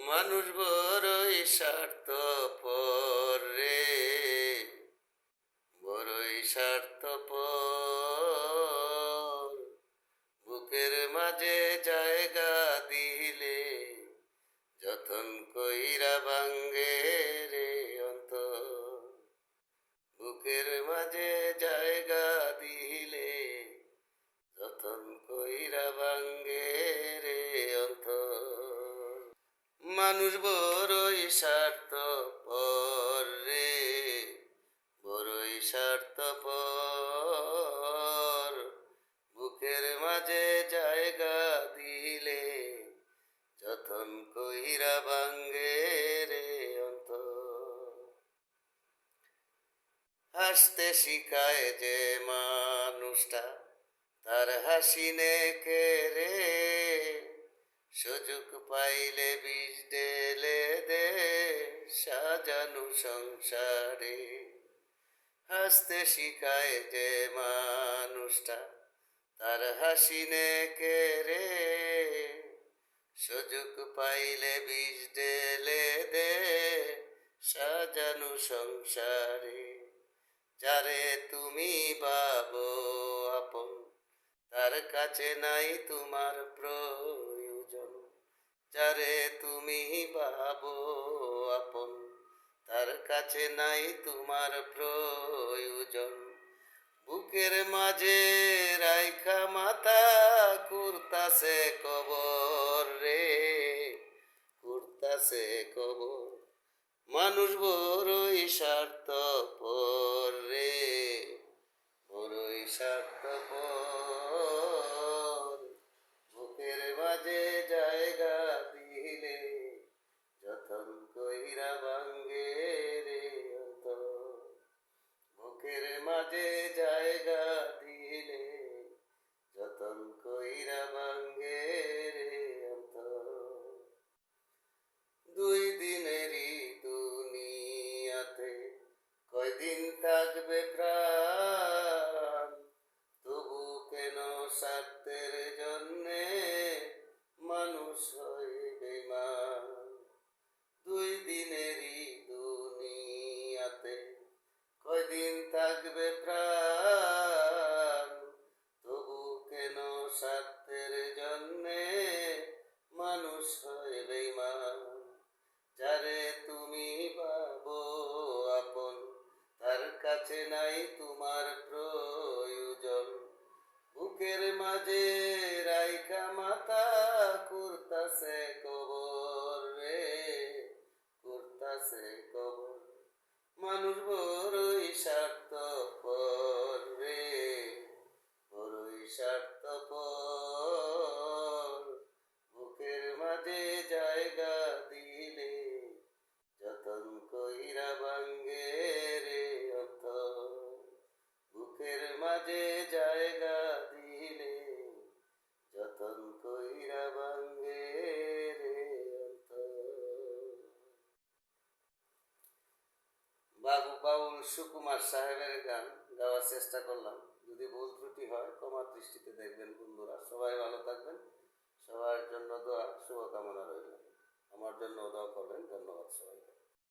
মানুষ বড়ই স্বার্থপর রে, বড়ই স্বার্থপর। বুকের মাঝে জায়গা দিলে যতন কইরা ভাঙ্গে রে অন্তর। বুকের মাঝে জায়গা দিলে যতন কইরা ভাঙ্গে রে অন্তর। মানুষ বড়ই স্বার্থপর রে, বড়ই স্বার্থপর। বুকের মাঝে জায়গা দিলে যতন কইরা ভাঙ্গে রে অন্তর। হাসতে শিখায় যে মানুষটা তার হাসি নেকে রে, সুযোগ পাইলে বিষ ঢেলে দে সাজানো সংসারে। হাসতে শিখায় যে মানুষটা তার হাসি নেকে রে, সুযোগ পাইলে বিষ ঢেলে দে সাজানো সংসারে। যারে তুমি ভাবো আপন তার কাছে নাই তোমার প্রয়োজন। যারে তুমি ভাবো আপন তার কাছে নাই তোমার প্রয়োজন। বুকের মাঝে রাইখা মাথা কুরতাছে কবর রে, কুরতাছে কবর। মানুষ বড়ই স্বার্থপর রে, বড়ই স্বার্থপর। বুকের মাঝে জায়গা দিলে যতন কইরা ভাঙ্গে রে অন্তর। বুকের মাঝে জায়গা দিলে যতন কইরা ভাঙ্গে রে অন্তর। দুই দিনেরই দুনিয়াতে কয়দিন থাকবে প্রাণ, তবু কেন স্বার্থের জন্যে মানুষ হয় বেঈমান। দুই দিনেরই দুনিয়াতে কয়দিন থাকবে প্রাণ, তবু কেন স্বার্থের জন্যে মানুষ হয় বেঈমান। যারে তুমি ভাবো আপন তার কাছে নাই তোমার প্রয়োজন। বুকের মাঝে রাইখা মাথা কুরতাছে কবর রে, কুরতাছে কবর। মানুষ বড়ই স্বার্থপর রে, বড়ই স্বার্থপর। বুকের মাঝে জায়গা দিলে যতন কইরা ভাঙ্গে রে অন্তর। বুকের মাঝে জায়গা দিলে যতন কইরা ভাঙ্গে রে অন্তর। বাবু বাউল সুকুমার সাহেবের গান গাওয়ার চেষ্টা করলাম। যদি ভুল ত্রুটি হয় ক্ষমার দৃষ্টিতে দেখবেন বন্ধুরা। সবাই ভালো থাকবেন, সবার জন্য দোয়া শুভকামনা রইল। আমার জন্য দোয়া করবেন। ধন্যবাদ সবাইকে।